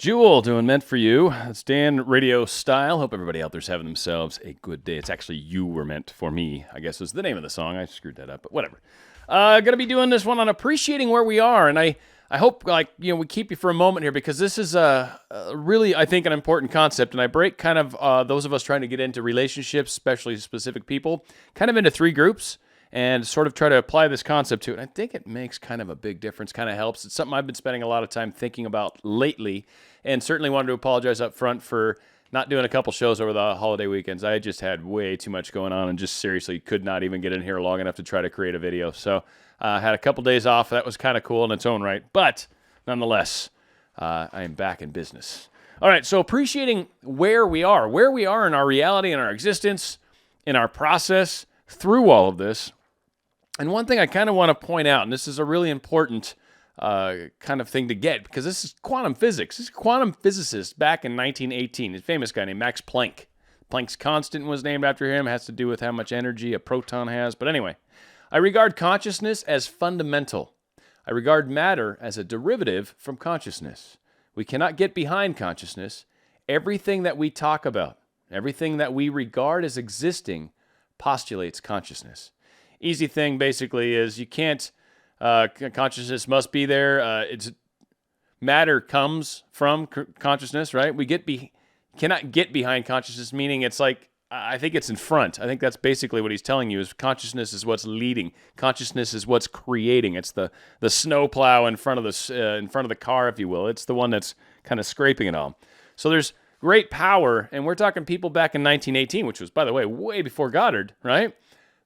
Jewel doing Meant For You. It's Dan, RadioStyle. Hope everybody out there's having themselves a good day. It's actually You Were Meant For Me, I guess is the name of the song. I screwed that up, but whatever. Gonna be doing this one on appreciating where we are, and I hope we keep you for a moment here because this is a really, I think, an important concept, and I break kind of those of us trying to get into relationships, especially specific people, kind of into three groups, and sort of try to apply this concept to it. I think it makes kind of a big difference, kind of helps. It's something I've been spending a lot of time thinking about lately, and certainly wanted to apologize up front for not doing a couple shows over the holiday weekends. I just had way too much going on and just seriously could not even get in here long enough to try to create a video. So I had a couple days off. That was kind of cool in its own right. But nonetheless, I am back in business. All right, so appreciating where we are in our reality, in our existence, in our process through all of this. And one thing I kind of want to point out, and this is a really important kind of thing to get, because this is quantum physics. This is a quantum physicist back in 1918, a famous guy named Max Planck. Planck's constant was named after him. It has to do with how much energy a proton has. But anyway, I regard consciousness as fundamental. I regard matter as a derivative from consciousness. We cannot get behind consciousness. Everything that we talk about, everything that we regard as existing, postulates consciousness. Easy thing basically is you can't, consciousness must be there. Matter comes from consciousness, right? We cannot get behind consciousness, meaning it's like, I think it's in front. I think that's basically what he's telling you is consciousness is what's leading. Consciousness is what's creating. It's the snowplow in front of the car, if you will. It's the one that's kind of scraping it all. So there's great power, and we're talking people back in 1918, which was, by the way, way before Goddard, right?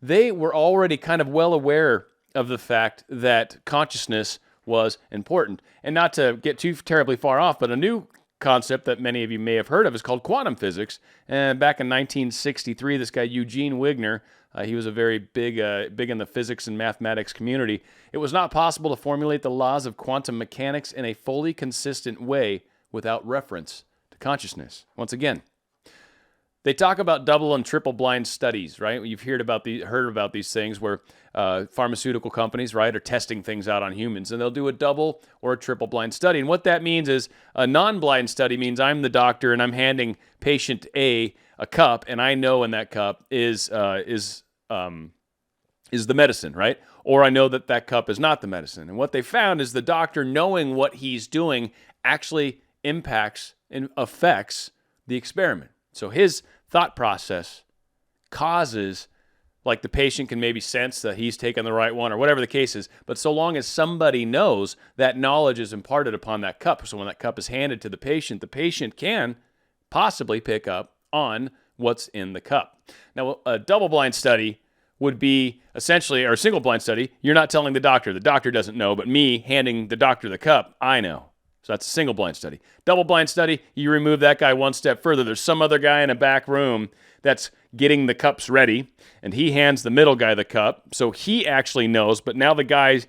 They were already kind of well aware of the fact that consciousness was important. And not to get too terribly far off, but a new concept that many of you may have heard of is called quantum physics. And back in 1963, this guy Eugene Wigner, he was a very big in the physics and mathematics community. It was not possible to formulate the laws of quantum mechanics in a fully consistent way without reference to consciousness. Once again, they talk about double and triple blind studies, right? You've heard about these things where pharmaceutical companies, right, are testing things out on humans, and they'll do a double or a triple blind study. And what that means is a non-blind study means I'm the doctor and I'm handing patient A a cup, and I know in that cup is the medicine, right? Or I know that cup is not the medicine. And what they found is the doctor knowing what he's doing actually impacts and affects the experiment. So his thought process causes, like the patient can maybe sense that he's taken the right one or whatever the case is, but so long as somebody knows, that knowledge is imparted upon that cup. So when that cup is handed to the patient can possibly pick up on what's in the cup. Now, a double-blind study would be essentially, or a single-blind study, you're not telling the doctor doesn't know, but me handing the doctor the cup, I know. So that's a single blind study. Double blind study, you remove that guy one step further. There's some other guy in a back room that's getting the cups ready, and he hands the middle guy the cup. So he actually knows, but now the guy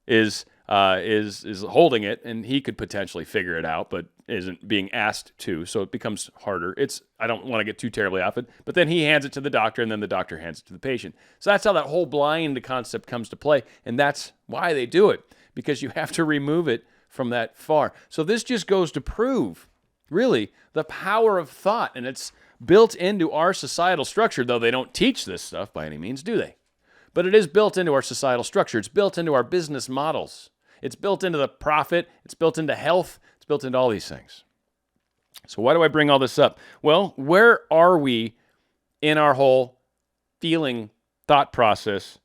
is holding it, and he could potentially figure it out, but isn't being asked to. So it becomes harder. I don't want to get too terribly off it, but then he hands it to the doctor, and then the doctor hands it to the patient. So that's how that whole blind concept comes to play, and that's why they do it, because you have to remove it from that far. So this just goes to prove, really, the power of thought, and it's built into our societal structure, though they don't teach this stuff by any means, do they? But it is built into our societal structure. It's built into our business models. It's built into the profit. It's built into health. It's built into all these things. So why do I bring all this up? Well, where are we in our whole feeling thought process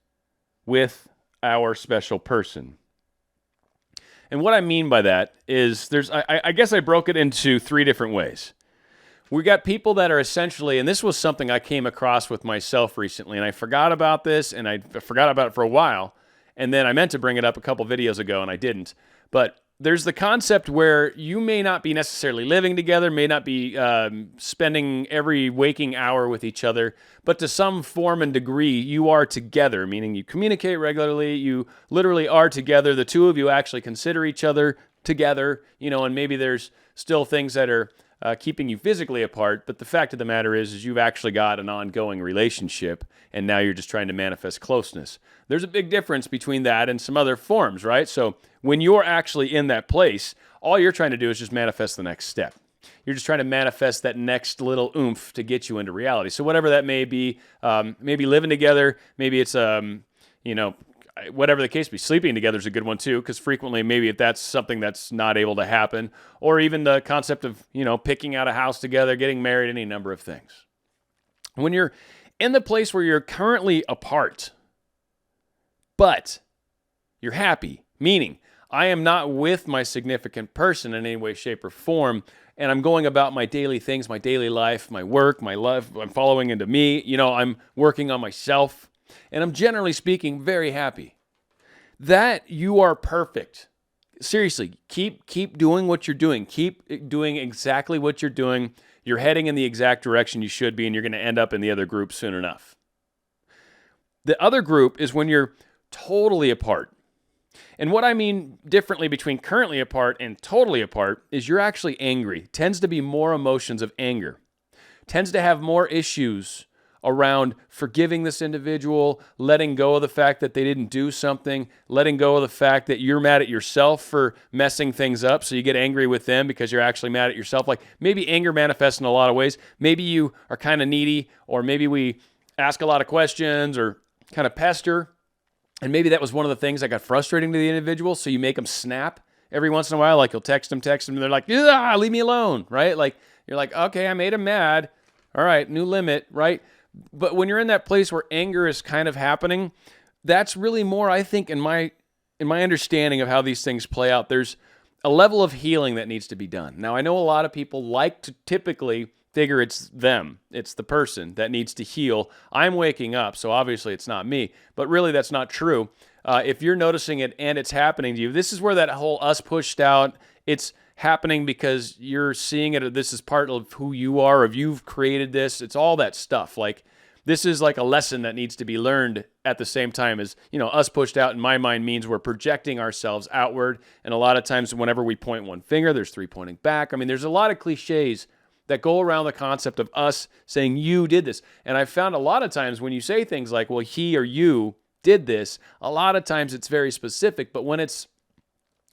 with our special person? And what I mean by that is I guess I broke it into three different ways. We got people that are essentially, and this was something I came across with myself recently, and I forgot about this, and I forgot about it for a while, and then I meant to bring it up a couple videos ago, and I didn't. But there's the concept where you may not be necessarily living together, may not be spending every waking hour with each other, but to some form and degree, you are together, meaning you communicate regularly, you literally are together, the two of you actually consider each other together, and maybe there's still things that are keeping you physically apart, but the fact of the matter is you've actually got an ongoing relationship, and now you're just trying to manifest closeness. There's a big difference between that and some other forms, right? So when you're actually in that place, all you're trying to do is just manifest the next step. You're just trying to manifest that next little oomph to get you into reality. So whatever that may be, maybe living together, maybe it's, whatever the case be, sleeping together is a good one too, because frequently maybe if that's something that's not able to happen, or even the concept of, picking out a house together, getting married, any number of things. When you're in the place where you're currently apart, but you're happy, meaning I am not with my significant person in any way, shape, or form, and I'm going about my daily things, my daily life, my work, my life, I'm following into me, I'm working on myself, and I'm generally speaking very happy. That you are perfect. Seriously, keep doing what you're doing. Keep doing exactly what you're doing. You're heading in the exact direction you should be, and you're going to end up in the other group soon enough. The other group is when you're totally apart. And what I mean differently between currently apart and totally apart is you're actually angry. Tends to be more emotions of anger. Tends to have more issues around forgiving this individual, letting go of the fact that they didn't do something, letting go of the fact that you're mad at yourself for messing things up, so you get angry with them because you're actually mad at yourself. Like maybe anger manifests in a lot of ways. Maybe you are kind of needy, or maybe we ask a lot of questions or kind of pester, and maybe that was one of the things that got frustrating to the individual, so you make them snap every once in a while. Like you'll text them, and they're like, leave me alone, right? Like you're like, okay, I made them mad. All right, new limit, right? But when you're in that place where anger is kind of happening, that's really more, I think, in my understanding of how these things play out, there's a level of healing that needs to be done. Now, I know a lot of people like to typically figure it's them, it's the person that needs to heal. I'm waking up, so obviously it's not me. But really, that's not true. If you're noticing it and it's happening to you, this is where that whole us pushed out, it's happening because you're seeing it, or this is part of who you are, or if you've created this, it's all that stuff. Like this is like a lesson that needs to be learned at the same time as, us pushed out in my mind means we're projecting ourselves outward. And a lot of times whenever we point one finger, there's three pointing back. I mean, there's a lot of cliches that go around the concept of us saying you did this. And I've found a lot of times when you say things like, well, he or you did this, a lot of times it's very specific. But when it's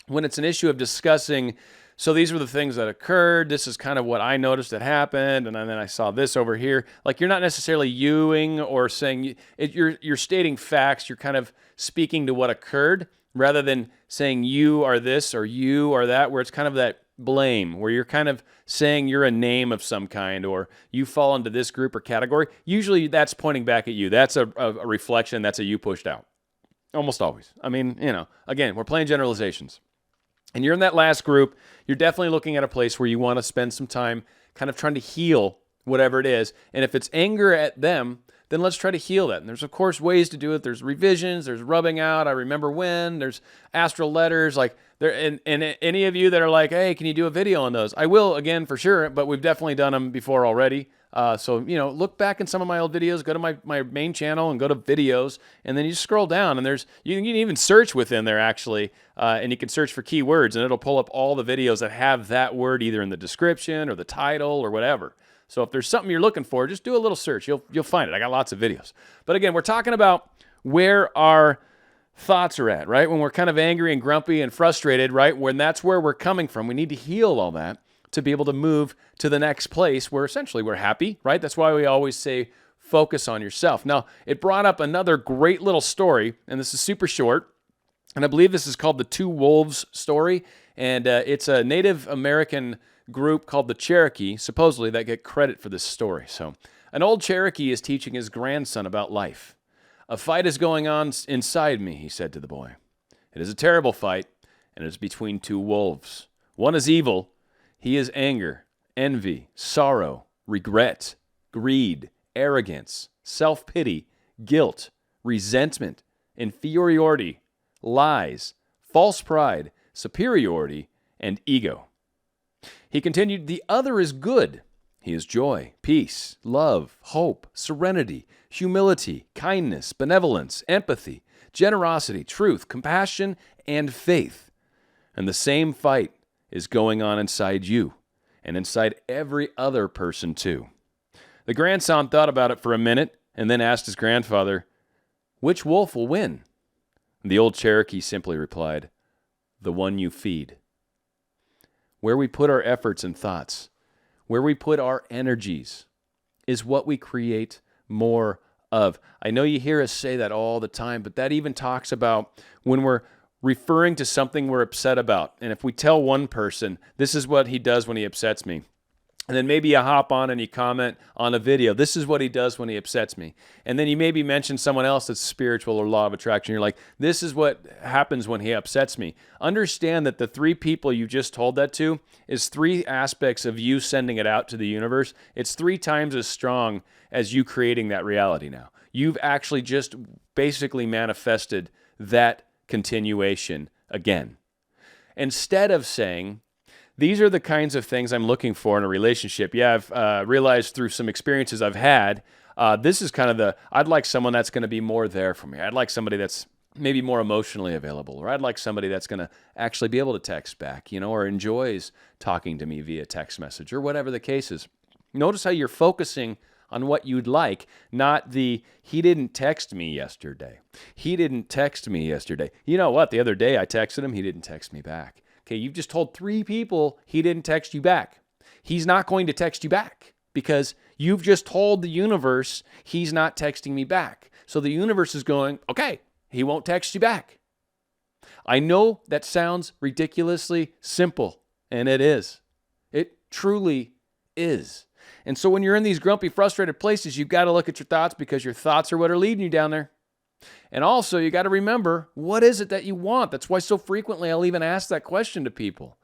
an issue of discussing, so these were the things that occurred, this is kind of what I noticed that happened, and then I saw this over here. Like you're not necessarily youing or saying, you're stating facts, you're kind of speaking to what occurred rather than saying you are this or you are that, where it's kind of that blame, where you're kind of saying you're a name of some kind or you fall into this group or category. Usually that's pointing back at you. That's a reflection, that's a you pushed out. Almost always. I mean, again, we're playing generalizations. And you're in that last group, you're definitely looking at a place where you want to spend some time kind of trying to heal whatever it is. And if it's anger at them, then let's try to heal that. And there's, of course, ways to do it. There's revisions, there's rubbing out, I remember when, there's astral letters. Like there, and any of you that are like, hey, can you do a video on those? I will, again, for sure, but we've definitely done them before already. So, look back in some of my old videos, go to my main channel and go to videos, and then you scroll down, and you can even search within there, actually, and you can search for keywords, and it'll pull up all the videos that have that word either in the description or the title or whatever. So if there's something you're looking for, just do a little search. You'll find it. I got lots of videos. But again, we're talking about where our thoughts are at, right? When we're kind of angry and grumpy and frustrated, right? When that's where we're coming from, we need to heal all that to be able to move to the next place where essentially we're happy, right? That's why we always say focus on yourself. Now, it brought up another great little story, and this is super short, and I believe this is called the Two Wolves story, and it's a Native American group called the Cherokee, supposedly, that get credit for this story. So, an old Cherokee is teaching his grandson about life. A fight is going on inside me, he said to the boy. It is a terrible fight, and it is between two wolves. One is evil. He is anger, envy, sorrow, regret, greed, arrogance, self-pity, guilt, resentment, inferiority, lies, false pride, superiority, and ego. He continued, the other is good. He is joy, peace, love, hope, serenity, humility, kindness, benevolence, empathy, generosity, truth, compassion, and faith. And the same fight is going on inside you. and inside every other person too. The grandson thought about it for a minute and then asked his grandfather, "Which wolf will win?" The old Cherokee simply replied, "The one you feed." Where we put our efforts and thoughts, where we put our energies, is what we create more of. I know you hear us say that all the time, but that even talks about when we're referring to something we're upset about. And if we tell one person, this is what he does when he upsets me, and then maybe you hop on and you comment on a video, this is what he does when he upsets me. And then you maybe mention someone else that's spiritual or law of attraction. You're like, this is what happens when he upsets me. Understand that the 3 people you just told that to is 3 aspects of you sending it out to the universe. It's 3 times as strong as you creating that reality now. You've actually just basically manifested that continuation again. Instead of saying, these are the kinds of things I'm looking for in a relationship. Yeah, I've realized through some experiences I've had, this is kind of I'd like someone that's going to be more there for me. I'd like somebody that's maybe more emotionally available, or I'd like somebody that's going to actually be able to text back, or enjoys talking to me via text message, or whatever the case is. Notice how you're focusing on what you'd like, not he didn't text me yesterday. He didn't text me yesterday. You know what? The other day I texted him, he didn't text me back. Okay, you've just told 3 people he didn't text you back. He's not going to text you back because you've just told the universe he's not texting me back. So the universe is going, okay, he won't text you back. I know that sounds ridiculously simple, and it is. It truly is. And so when you're in these grumpy, frustrated places, you've got to look at your thoughts, because your thoughts are what are leading you down there. And also, you got to remember, what is it that you want? That's why so frequently I'll even ask that question to people.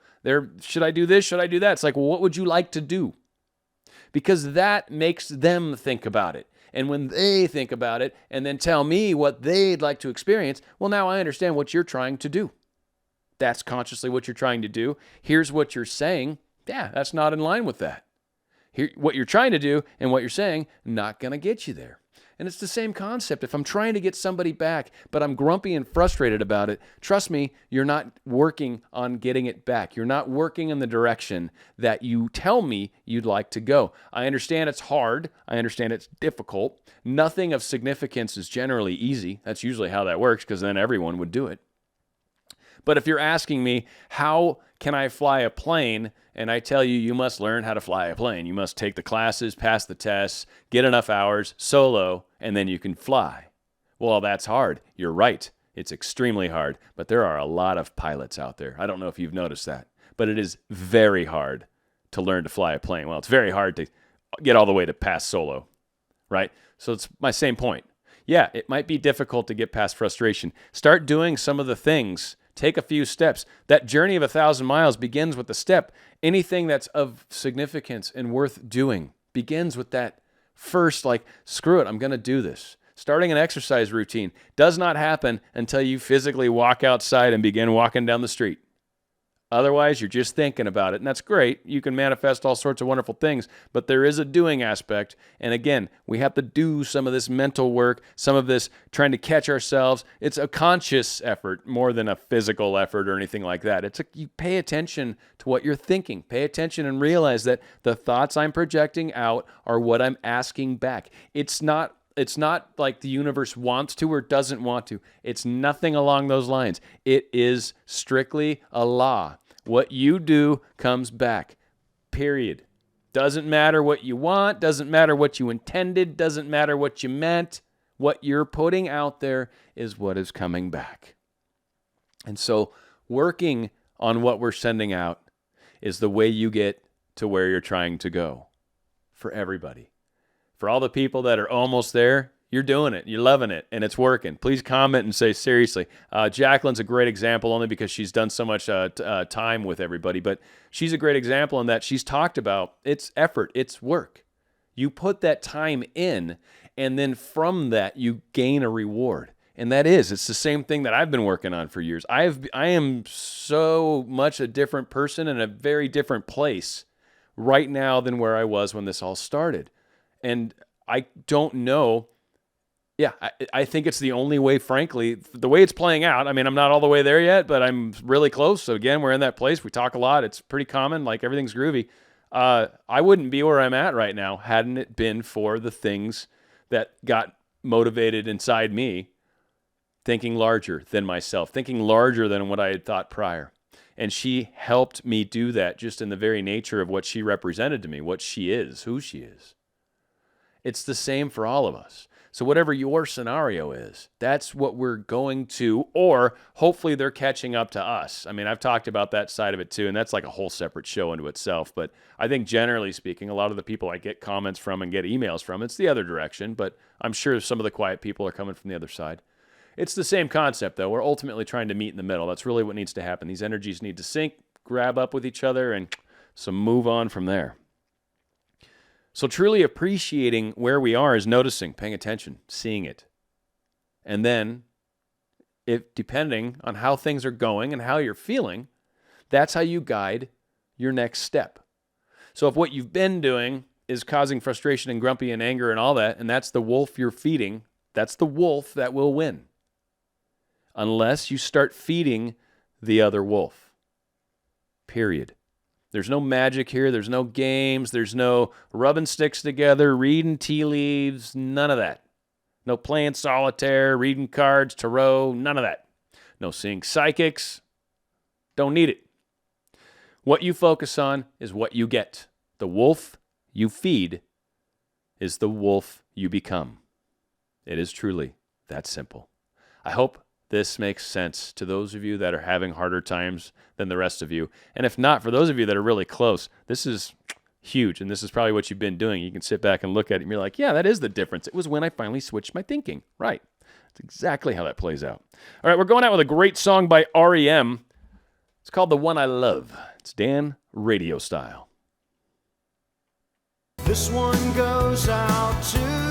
Should I do this? Should I do that? It's like, well, what would you like to do? Because that makes them think about it. And when they think about it and then tell me what they'd like to experience, well, now I understand what you're trying to do. That's consciously what you're trying to do. Here's what you're saying. Yeah, that's not in line with that. Here, what you're trying to do and what you're saying, not going to get you there. And it's the same concept. If I'm trying to get somebody back, but I'm grumpy and frustrated about it, trust me, you're not working on getting it back. You're not working in the direction that you tell me you'd like to go. I understand it's hard. I understand it's difficult. Nothing of significance is generally easy. That's usually how that works, because then everyone would do it. But if you're asking me, how can I fly a plane? And I tell you, you must learn how to fly a plane. You must take the classes, pass the tests, get enough hours, solo, and then you can fly. Well, that's hard. You're right. It's extremely hard. But there are a lot of pilots out there. I don't know if you've noticed that. But it is very hard to learn to fly a plane. Well, it's very hard to get all the way to pass solo, right? So it's my same point. Yeah, it might be difficult to get past frustration. Start doing some of the things. Take a few steps. That journey of 1,000 miles begins with a step. Anything that's of significance and worth doing begins with that first, like, screw it, I'm going to do this. Starting an exercise routine does not happen until you physically walk outside and begin walking down the street. Otherwise, you're just thinking about it, and that's great. You can manifest all sorts of wonderful things, but there is a doing aspect. And again, we have to do some of this mental work, some of this trying to catch ourselves. It's a conscious effort more than a physical effort or anything like that. You pay attention to what you're thinking. Pay attention and realize that the thoughts I'm projecting out are what I'm asking back. It's not like the universe wants to or doesn't want to. It's nothing along those lines. It is strictly a law. What you do comes back, period. Doesn't matter what you want, doesn't matter what you intended, doesn't matter what you meant. What you're putting out there is what is coming back. And so working on what we're sending out is the way you get to where you're trying to go for everybody. For all the people that are almost there, you're doing it. You're loving it, and it's working. Please comment and say, seriously. Jacqueline's a great example only because she's done so much time with everybody, but she's a great example in that she's talked about it's effort, it's work. You put that time in, and then from that, you gain a reward. And it's the same thing that I've been working on for years. I am so much a different person in a very different place right now than where I was when this all started. And I don't know. Yeah, I think it's the only way, frankly, the way it's playing out. I mean, I'm not all the way there yet, but I'm really close. So again, we're in that place. We talk a lot. It's pretty common, like everything's groovy. I wouldn't be where I'm at right now hadn't it been for the things that got motivated inside me, thinking larger than myself, thinking larger than what I had thought prior. And she helped me do that just in the very nature of what she represented to me, what she is, who she is. It's the same for all of us. So whatever your scenario is, that's what we're going to, or hopefully they're catching up to us. I mean, I've talked about that side of it too, and that's like a whole separate show into itself. But I think generally speaking, a lot of the people I get comments from and get emails from, it's the other direction, but I'm sure some of the quiet people are coming from the other side. It's the same concept, though. We're ultimately trying to meet in the middle. That's really what needs to happen. These energies need to sync, grab up with each other, and so move on from there. So truly appreciating where we are is noticing, paying attention, seeing it. And then, if depending on how things are going and how you're feeling, that's how you guide your next step. So if what you've been doing is causing frustration and grumpy and anger and all that, and that's the wolf you're feeding, that's the wolf that will win. Unless you start feeding the other wolf. Period. There's no magic here. There's no games. There's no rubbing sticks together, reading tea leaves, none of that. No playing solitaire, reading cards, tarot, none of that. No seeing psychics. Don't need it. What you focus on is what you get. The wolf you feed is the wolf you become. It is truly that simple. I hope this makes sense to those of you that are having harder times than the rest of you. And if not, for those of you that are really close, this is huge. And this is probably what you've been doing. You can sit back and look at it and you're like, yeah, that is the difference. It was when I finally switched my thinking. Right. That's exactly how that plays out. All right, we're going out with a great song by REM. It's called The One I Love. It's Dan Radio Style. This one goes out to